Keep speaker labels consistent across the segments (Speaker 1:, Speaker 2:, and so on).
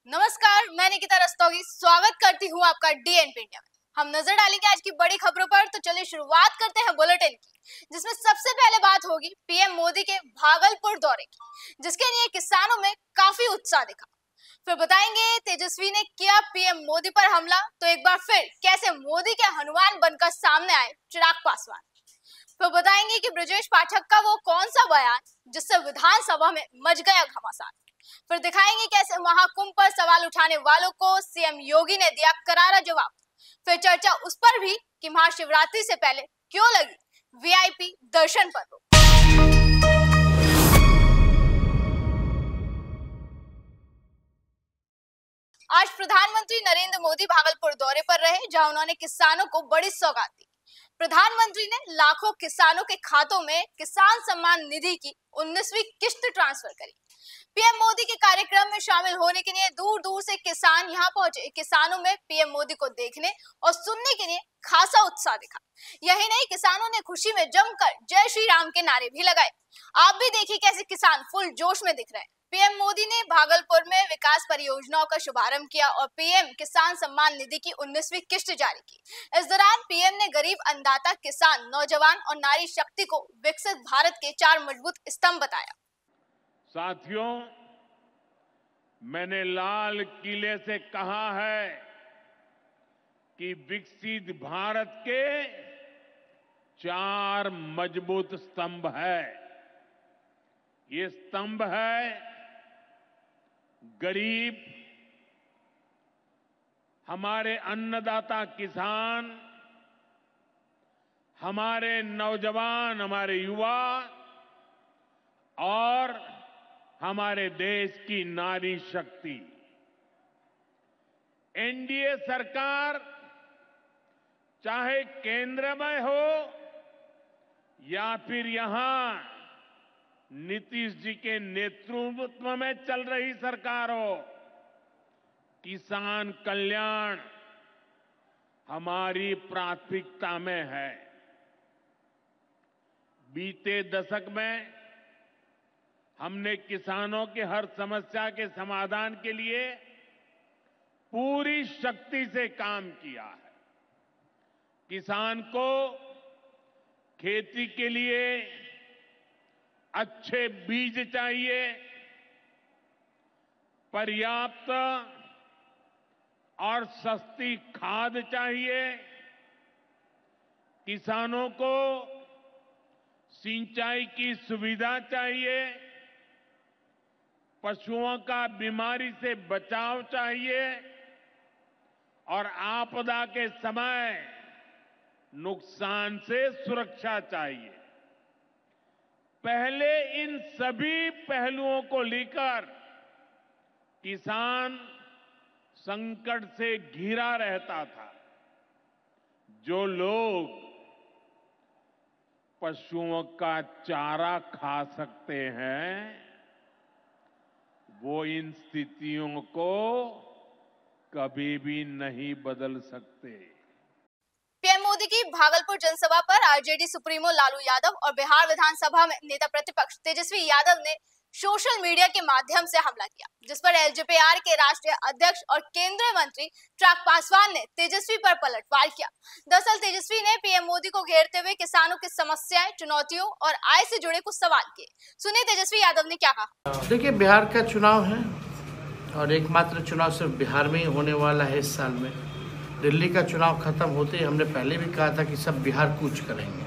Speaker 1: नमस्कार, मैं निकिता रस्तोगी स्वागत करती हूँ आपका डीएनपी इंडिया में। हम नजर डालेंगे आज की बड़ी खबरों पर। तो चलिए शुरुआत करते हैं बुलेटिन की, जिसमें सबसे पहले बात होगी पीएम मोदी के भागलपुर दौरे की, जिसके लिए किसानों में काफी उत्साह दिखा। फिर बताएंगे तेजस्वी ने किया पीएम मोदी पर हमला, तो एक बार फिर कैसे मोदी के हनुमान बनकर सामने आए चिराग पासवान। फिर बताएंगे कि ब्रजेश पाठक का वो कौन सा बयान जिससे विधानसभा में मच गया घमासान। फिर दिखाएंगे कैसे महाकुंभ पर सवाल उठाने वालों को सीएम योगी ने दिया करारा जवाब। फिर चर्चा उस पर भी कि महाशिवरात्रि से पहले क्यों लगी वीआईपी दर्शन पर रोक। आज प्रधानमंत्री नरेंद्र मोदी भागलपुर दौरे पर रहे, जहां उन्होंने किसानों को बड़ी सौगात दी। प्रधानमंत्री ने लाखों किसानों के खातों में किसान सम्मान निधि की 19वीं किस्त ट्रांसफर करी। पीएम मोदी के कार्यक्रम में शामिल होने के लिए दूर दूर से किसान यहां पहुंचे। किसानों में पीएम मोदी को देखने और सुनने के लिए खासा उत्साह दिखा। यही नहीं, किसानों ने खुशी में जमकर जय श्री राम के नारे भी लगाए। आप भी देखिए कैसे किसान फुल जोश में दिख रहे हैं। पीएम मोदी ने भागलपुर में विकास परियोजनाओं का शुभारंभ किया और पीएम किसान सम्मान निधि की 19वीं किस्त जारी की। इस दौरान पीएम ने गरीब अन्नदाता, किसान, नौजवान और नारी शक्ति को विकसित भारत के 4 मजबूत स्तंभ बताया।
Speaker 2: साथियों, मैंने लाल किले से कहा है कि विकसित भारत के 4 मजबूत स्तंभ है। ये स्तंभ है गरीब, हमारे अन्नदाता किसान, हमारे नौजवान, हमारे युवा और हमारे देश की नारी शक्ति। एनडीए सरकार चाहे केंद्र में हो या फिर यहां नीतीश जी के नेतृत्व में चल रही सरकार हो, किसान कल्याण हमारी प्राथमिकता में है। बीते दशक में हमने किसानों की हर समस्या के समाधान के लिए पूरी शक्ति से काम किया है। किसान को खेती के लिए अच्छे बीज चाहिए, पर्याप्त और सस्ती खाद चाहिए, किसानों को सिंचाई की सुविधा चाहिए, पशुओं का बीमारी से बचाव चाहिए और आपदा के समय नुकसान से सुरक्षा चाहिए। पहले इन सभी पहलुओं को लेकर किसान संकट से घिरा रहता था। जो लोग पशुओं का चारा खा सकते हैं, वो इन स्थितियों को कभी भी नहीं बदल सकते।
Speaker 1: पीएम मोदी की भागलपुर जनसभा पर आरजेडी सुप्रीमो लालू यादव और बिहार विधानसभा में नेता प्रतिपक्ष तेजस्वी यादव ने सोशल मीडिया के माध्यम से हमला किया, जिस पर एलजेपीआर के राष्ट्रीय अध्यक्ष और केंद्रीय मंत्री चिराग पासवान ने तेजस्वी पर पलटवार किया। दरअसल तेजस्वी ने पीएम मोदी को घेरते हुए किसानों की समस्याएं, चुनौतियों और आय से जुड़े कुछ सवाल किए। सुनिए तेजस्वी यादव ने क्या कहा।
Speaker 3: देखिए, बिहार का चुनाव है और एकमात्र चुनाव सिर्फ बिहार में ही होने वाला है इस साल में। दिल्ली का चुनाव खत्म होते ही हमने पहले भी कहा था कि सब बिहार कूच करेंगे,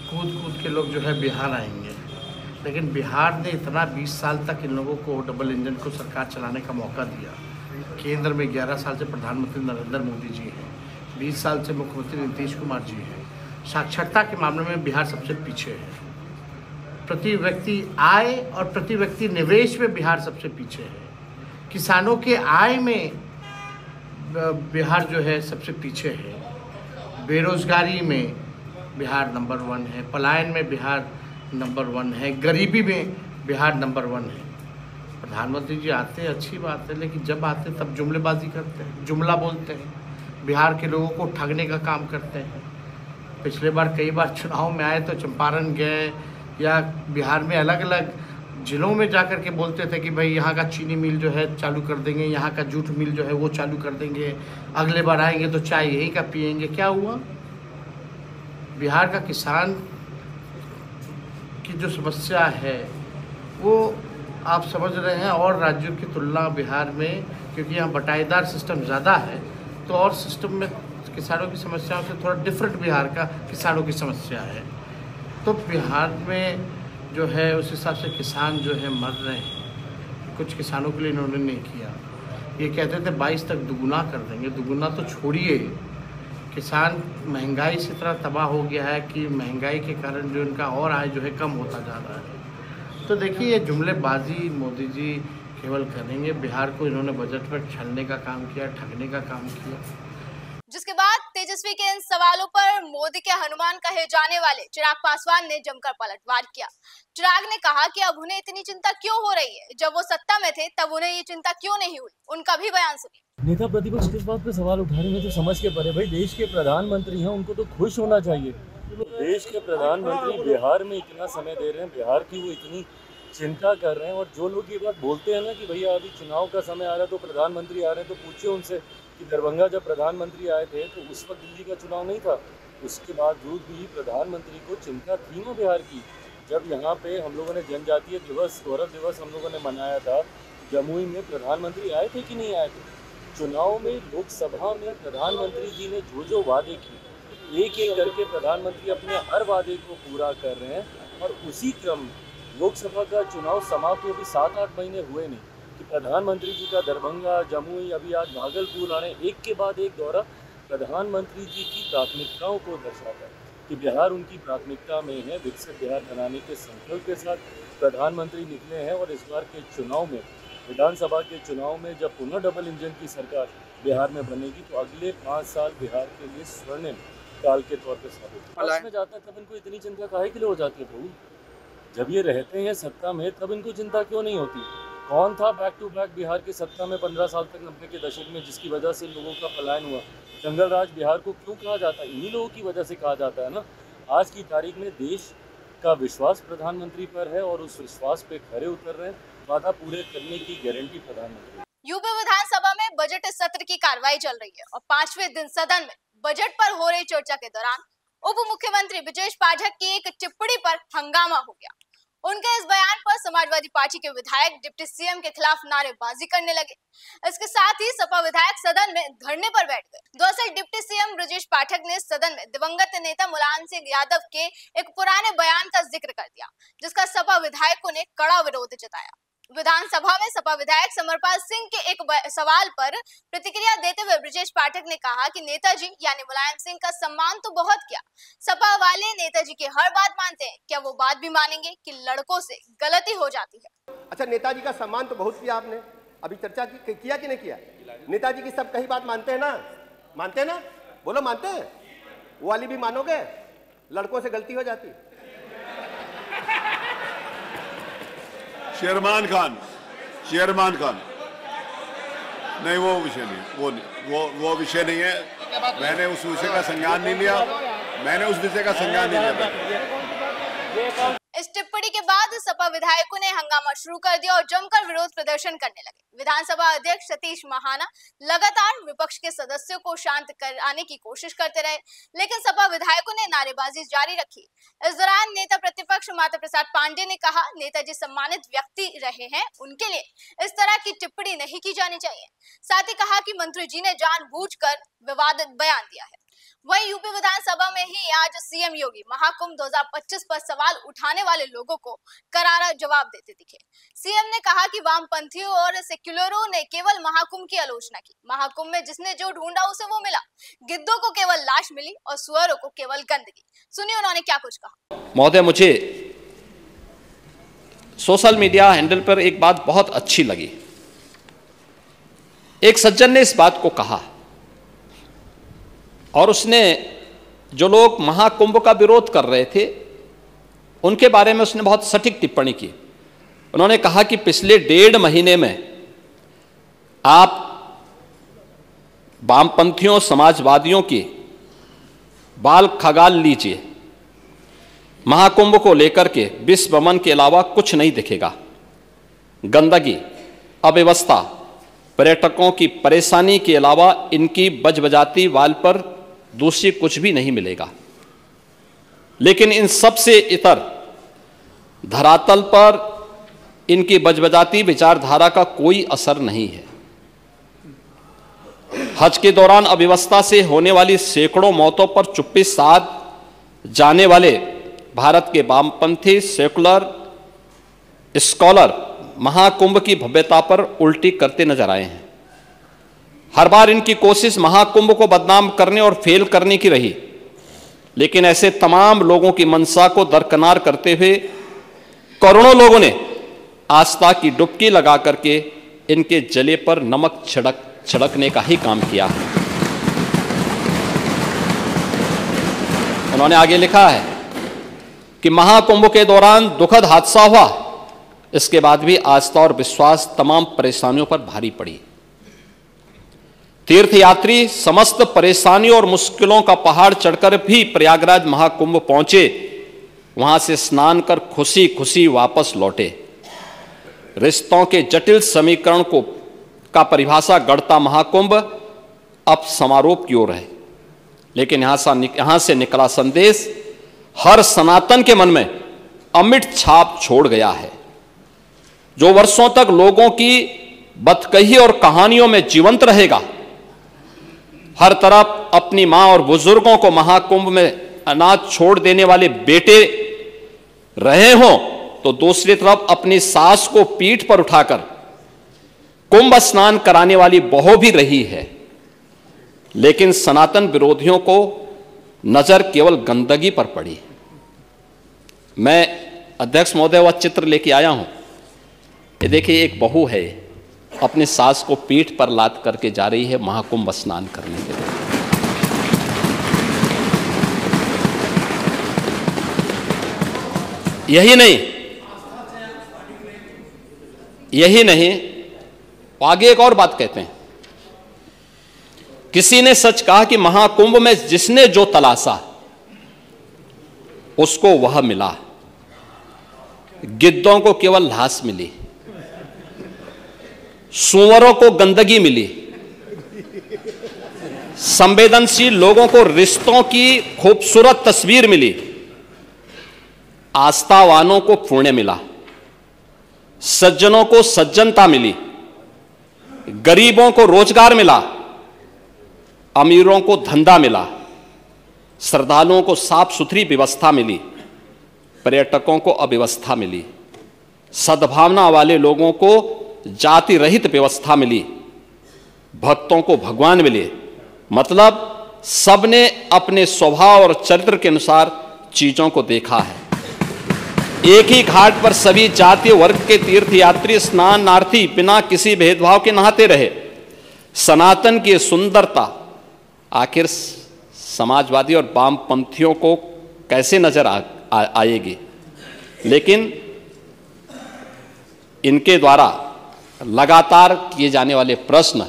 Speaker 3: कूद कूद के लोग जो है बिहार आएंगे। लेकिन बिहार ने इतना 20 साल तक इन लोगों को डबल इंजन को सरकार चलाने का मौका दिया। केंद्र में 11 साल से प्रधानमंत्री नरेंद्र मोदी जी हैं, 20 साल से मुख्यमंत्री नीतीश कुमार जी हैं। साक्षरता के मामले में बिहार सबसे पीछे है। प्रति व्यक्ति आय और प्रति व्यक्ति निवेश में बिहार सबसे पीछे है। किसानों के आय में बिहार जो है सबसे पीछे है। बेरोजगारी में बिहार नंबर 1 है। पलायन में बिहार नंबर 1 है। गरीबी में बिहार नंबर 1 है। प्रधानमंत्री जी आते हैं, अच्छी बात है, लेकिन जब आते हैं तब जुमलेबाजी करते हैं, जुमला बोलते हैं, बिहार के लोगों को ठगने का काम करते हैं। पिछले बार कई बार चुनाव में आए तो चंपारण गए या बिहार में अलग अलग जिलों में जाकर के बोलते थे कि भाई यहाँ का चीनी मिल जो है चालू कर देंगे, यहाँ का जूट मिल जो है वो चालू कर देंगे, अगले बार आएंगे तो चाय यहीं का पिएंगे। क्या हुआ? बिहार का किसान की जो समस्या है वो आप समझ रहे हैं, और राज्यों की तुलना बिहार में, क्योंकि यहाँ बटाईदार सिस्टम ज़्यादा है तो और सिस्टम में किसानों की समस्याओं से थोड़ा डिफरेंट बिहार का किसानों की समस्या है। तो बिहार में जो है उस हिसाब से किसान जो है मर रहे हैं। कुछ किसानों के लिए इन्होंने नहीं किया। ये कहते थे 22 तक दुगुना कर देंगे, दुगुना तो छोड़िए, किसान महंगाई से इतना तबाह हो गया है कि महंगाई के कारण जो इनका और आय जो है कम होता जा रहा है। तो देखिए ये जुमलेबाजी मोदी जी केवल करेंगे। बिहार को इन्होंने बजट पर छलने का काम किया, ठगने का काम किया।
Speaker 1: जिसके बाद तेजस्वी के इन सवालों पर मोदी के हनुमान कहे जाने वाले चिराग पासवान ने जमकर पलटवार किया। चिराग ने कहा कि अब उन्हें इतनी चिंता क्यों हो रही है, जब वो सत्ता में थे तब उन्हें ये चिंता क्यों नहीं हुई। उनका भी बयान सुनिए।
Speaker 4: नेता प्रतिपक्ष किस बात पे सवाल उठा रहे हैं तो समझ के परे, भाई देश के प्रधानमंत्री हैं, उनको तो खुश होना चाहिए। देश के प्रधानमंत्री बिहार में इतना समय दे रहे हैं, बिहार की वो इतनी चिंता कर रहे हैं, और जो लोग ये बात बोलते हैं ना कि भैया अभी चुनाव का समय आ रहा है तो प्रधानमंत्री आ रहे हैं, तो पूछिए उनसे कि दरभंगा जब प्रधानमंत्री आए थे तो उस वक्त दिल्ली का चुनाव नहीं था, उसके बावजूद भी प्रधानमंत्री को चिंता थी ना बिहार की। जब यहाँ पे हम लोगों ने जनजातीय दिवस, गौरव दिवस हम लोगों ने मनाया था, जमुई में प्रधानमंत्री आए थे कि नहीं आए थे? चुनाव में लोकसभा में प्रधानमंत्री जी ने जो जो वादे किए, एक एक करके प्रधानमंत्री अपने हर वादे को पूरा कर रहे हैं, और उसी क्रम में लोकसभा का चुनाव समाप्त अभी 7-8 महीने हुए नहीं कि प्रधानमंत्री जी का दरभंगा, जमुई, अभी आज भागलपुर आने, एक के बाद एक दौरा प्रधानमंत्री जी की प्राथमिकताओं को दर्शाता है कि बिहार उनकी प्राथमिकता में है। विकसित बिहार बनाने के संकल्प के साथ प्रधानमंत्री निकले हैं, और इस बार के चुनाव में, विधानसभा के चुनाव में जब पुनः डबल इंजन की सरकार बिहार में बनेगी तो अगले 5 साल बिहार के लिए स्वर्णिम काल के तौर पर साबित होगा। में जाता है तब इनको इतनी चिंता काहे के लिए हो जाती है प्रभु? जब ये रहते हैं सत्ता में तब इनको चिंता क्यों नहीं होती? कौन था बैक टू बैक बिहार की सत्ता में 15 साल तक 90 के दशक में, जिसकी वजह से लोगों का पलायन हुआ? जंगल राज बिहार को क्यों कहा जाता है? इन्हीं लोगों की वजह से कहा जाता है ना। आज की तारीख में देश का विश्वास प्रधानमंत्री पर है, और उस विश्वास पे खरे उतर रहे हैं। वादा पूरे करने की गारंटी प्रधानमंत्री।
Speaker 1: यूपी विधानसभा में बजट सत्र की कार्रवाई चल रही है, और 5वें दिन सदन में बजट पर हो रही चर्चा के दौरान उप मुख्यमंत्री ब्रजेश पाठक की एक टिप्पणी पर हंगामा हो गया। उनके इस बयान पर समाजवादी पार्टी के विधायक डिप्टी सीएम के खिलाफ नारेबाजी करने लगे। इसके साथ ही सपा विधायक सदन में धरने पर बैठ गए। दरअसल डिप्टी सीएम ब्रजेश पाठक ने सदन में दिवंगत नेता मुलायम सिंह यादव के एक पुराने बयान का जिक्र कर दिया, जिसका सपा विधायकों ने कड़ा विरोध जताया। विधानसभा में सपा विधायक समरपाल सिंह के एक सवाल पर प्रतिक्रिया देते हुए ब्रजेश पाठक ने कहा कि नेताजी यानी मुलायम सिंह का सम्मान तो बहुत किया, सपा वाले नेताजी की हर बात मानते हैं, क्या वो बात भी मानेंगे कि लड़कों से गलती हो जाती है?
Speaker 5: अच्छा, नेताजी का सम्मान तो बहुत किया आपने, अभी चर्चा किया कि नहीं किया? नेताजी की सब कही बात मानते हैं ना? मानते हैं ना? बोलो मानते हैं? वो वाली भी मानोगे? लड़कों से गलती हो जाती?
Speaker 6: शेरमान खान नहीं, वो विषय नहीं, वो विषय नहीं है। मैंने उस विषय का संज्ञान नहीं लिया,
Speaker 1: इस टिप्पणी के बाद सपा विधायकों ने हंगामा शुरू कर दिया और जमकर विरोध प्रदर्शन करने लगे। विधानसभा अध्यक्ष सतीश महाना लगातार विपक्ष के सदस्यों को शांत कराने की कोशिश करते रहे, लेकिन सपा विधायकों ने नारेबाजी जारी रखी। इस दौरान नेता प्रतिपक्ष माता प्रसाद पांडे ने कहा, नेताजी सम्मानित व्यक्ति रहे हैं, उनके लिए इस तरह की टिप्पणी नहीं की जानी चाहिए। साथ ही कहा कि मंत्री जी ने जानबूझकर विवादित बयान दिया है। वहीं यूपी विधानसभा में ही आज सीएम योगी महाकुंभ 2025 पर सवाल उठाने वाले लोगों को करारा जवाब देते दिखे। सीएम ने कहा कि वामपंथियों और सेक्युलरों ने केवल महाकुंभ की आलोचना की। महाकुंभ में जिसने जो ढूंढा उसे वो मिला। गिद्धों को केवल लाश मिली और सुअरों को केवल गंदगी। सुनिए उन्होंने क्या कुछ कहा।
Speaker 7: महोदय, मुझे सोशल मीडिया हैंडल पर एक बात बहुत अच्छी लगी। एक सज्जन ने इस बात को कहा, और उसने जो लोग महाकुंभ का विरोध कर रहे थे उनके बारे में उसने बहुत सटीक टिप्पणी की। उन्होंने कहा कि पिछले 1.5 महीने में आप वामपंथियों, समाजवादियों की बाल खगाल लीजिए, महाकुंभ को लेकर के विश्व भ्रमण के अलावा कुछ नहीं दिखेगा। गंदगी, अव्यवस्था, पर्यटकों की परेशानी के अलावा इनकी बजबजाती वाल पर दूसरी कुछ भी नहीं मिलेगा। लेकिन इन सब से इतर धरातल पर इनकी बजबजाती विचारधारा का कोई असर नहीं है। हज के दौरान अव्यवस्था से होने वाली सैकड़ों मौतों पर चुप्पी साध जाने वाले भारत के वामपंथी सेकुलर स्कॉलर महाकुंभ की भव्यता पर उल्टी करते नजर आए हैं। हर बार इनकी कोशिश महाकुंभ को बदनाम करने और फेल करने की रही, लेकिन ऐसे तमाम लोगों की मंशा को दरकिनार करते हुए करोड़ों लोगों ने आस्था की डुबकी लगा करके इनके जले पर नमक छिड़कने का ही काम किया है। उन्होंने आगे लिखा है कि महाकुंभ के दौरान दुखद हादसा हुआ, इसके बाद भी आस्था और विश्वास तमाम परेशानियों पर भारी पड़ी। तीर्थयात्री समस्त परेशानियों और मुश्किलों का पहाड़ चढ़कर भी प्रयागराज महाकुंभ पहुंचे, वहां से स्नान कर खुशी खुशी वापस लौटे। रिश्तों के जटिल समीकरण का परिभाषा गढ़ता महाकुंभ अब समारोह की ओर है, लेकिन यहां से निकला संदेश हर सनातन के मन में अमिट छाप छोड़ गया है, जो वर्षों तक लोगों की बदकही और कहानियों में जीवंत रहेगा। हर तरफ अपनी मां और बुजुर्गों को महाकुंभ में अनाथ छोड़ देने वाले बेटे रहे हों, तो दूसरी तरफ अपनी सास को पीठ पर उठाकर कुंभ स्नान कराने वाली बहू भी रही है। लेकिन सनातन विरोधियों को नजर केवल गंदगी पर पड़ी। मैं अध्यक्ष महोदय वह चित्र लेके आया हूं। ये देखिए, एक बहू है, अपनी सास को पीठ पर लाद करके जा रही है महाकुंभ स्नान करने के लिए। यही नहीं, आगे एक और बात कहते हैं। किसी ने सच कहा कि महाकुंभ में जिसने जो तलाशा उसको वह मिला। गिद्धों को केवल लाश मिली, सूअरों को गंदगी मिली, संवेदनशील लोगों को रिश्तों की खूबसूरत तस्वीर मिली, आस्थावानों को पुण्य मिला, सज्जनों को सज्जनता मिली, गरीबों को रोजगार मिला, अमीरों को धंधा मिला, श्रद्धालुओं को साफ सुथरी व्यवस्था मिली, पर्यटकों को अव्यवस्था मिली, सद्भावना वाले लोगों को जाति रहित व्यवस्था मिली, भक्तों को भगवान मिले। मतलब सबने अपने स्वभाव और चरित्र के अनुसार चीजों को देखा है। एक ही घाट पर सभी जातीय वर्ग के तीर्थयात्री स्नानार्थी बिना किसी भेदभाव के नहाते रहे। सनातन की सुंदरता आखिर समाजवादी और वामपंथियों को कैसे नजर आएगी? लेकिन इनके द्वारा लगातार किए जाने वाले प्रश्न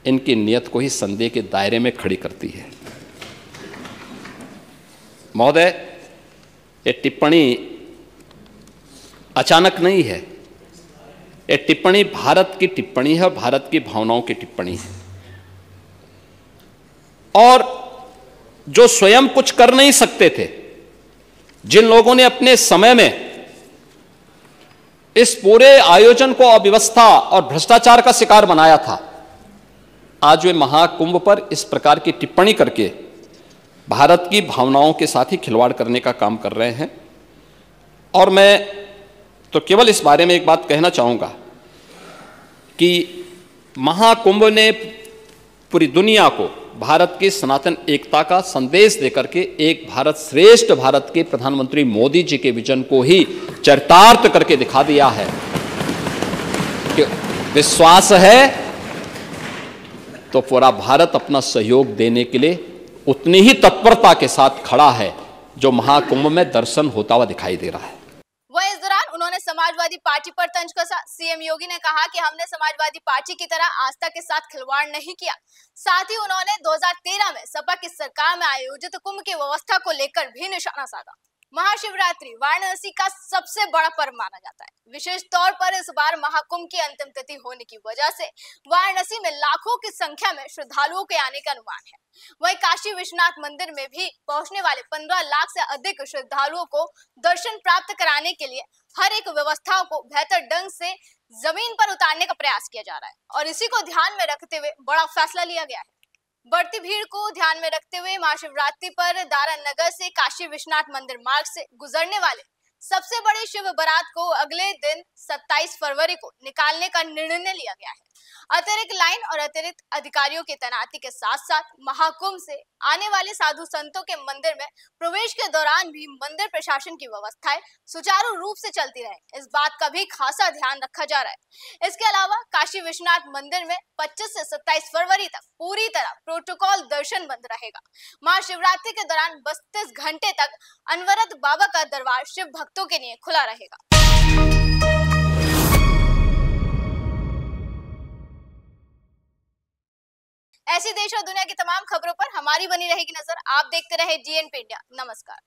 Speaker 7: इनकी नियत को ही संदेह के दायरे में खड़ी करती है। महोदय, ये टिप्पणी अचानक नहीं है। ये टिप्पणी भारत की टिप्पणी है, भारत की भावनाओं की टिप्पणी है। और जो स्वयं कुछ कर नहीं सकते थे, जिन लोगों ने अपने समय में इस पूरे आयोजन को अव्यवस्था और भ्रष्टाचार का शिकार बनाया था, आज वे महाकुंभ पर इस प्रकार की टिप्पणी करके भारत की भावनाओं के साथ ही खिलवाड़ करने का काम कर रहे हैं। और मैं तो केवल इस बारे में एक बात कहना चाहूंगा कि महाकुंभ ने पूरी दुनिया को भारत की सनातन एकता का संदेश देकर के एक भारत श्रेष्ठ भारत के प्रधानमंत्री मोदी जी के विजन को ही चरितार्थ करके दिखा दिया है कि विश्वास है तो पूरा भारत अपना सहयोग देने के लिए उतनी ही तत्परता के साथ खड़ा है जो महाकुंभ में दर्शन होता हुआ दिखाई दे रहा है।
Speaker 1: वह इस दौरान उन्होंने समाजवादी पार्टी पर तंज कसा। सीएम योगी ने कहा कि हमने समाजवादी पार्टी की तरह आस्था के साथ खिलवाड़ नहीं किया। साथ ही उन्होंने 2013 में सपा की सरकार में आयोजित कुंभ की व्यवस्था को लेकर भी निशाना साधा। महाशिवरात्रि वाराणसी का सबसे बड़ा पर्व माना जाता है। विशेष तौर पर इस बार महाकुंभ की अंतिम तिथि होने की वजह से वाराणसी में लाखों की संख्या में श्रद्धालुओं के आने का अनुमान है। वहीं काशी विश्वनाथ मंदिर में भी पहुंचने वाले 15 लाख से अधिक श्रद्धालुओं को दर्शन प्राप्त कराने के लिए हर एक व्यवस्थाओं को बेहतर ढंग से जमीन पर उतारने का प्रयास किया जा रहा है और इसी को ध्यान में रखते हुए बड़ा फैसला लिया गया है। बढ़ती भीड़ को ध्यान में रखते हुए महाशिवरात्रि पर दारा नगर से काशी विश्वनाथ मंदिर मार्ग से गुजरने वाले सबसे बड़ी शिव बारात को अगले दिन 27 फरवरी को निकालने का निर्णय लिया गया है। अतिरिक्त लाइन और अतिरिक्त अधिकारियों की तैनाती के साथ साथ महाकुंभ से आने वाले साधु संतों के मंदिर में प्रवेश के दौरान भी मंदिर प्रशासन की व्यवस्थाएं सुचारू रूप से चलती रहे, इस बात का भी खासा ध्यान रखा जा रहा है। इसके अलावा काशी विश्वनाथ मंदिर में 25 से 27 फरवरी तक पूरी तरह प्रोटोकॉल दर्शन बंद रहेगा। महाशिवरात्रि के दौरान 32 घंटे तक अनवरत बाबा का दरबार शिव भक्तों के लिए खुला रहेगा। ऐसी देश और दुनिया की तमाम खबरों पर हमारी बनी रहेगी नजर। आप देखते रहे GNP इंडिया। नमस्कार।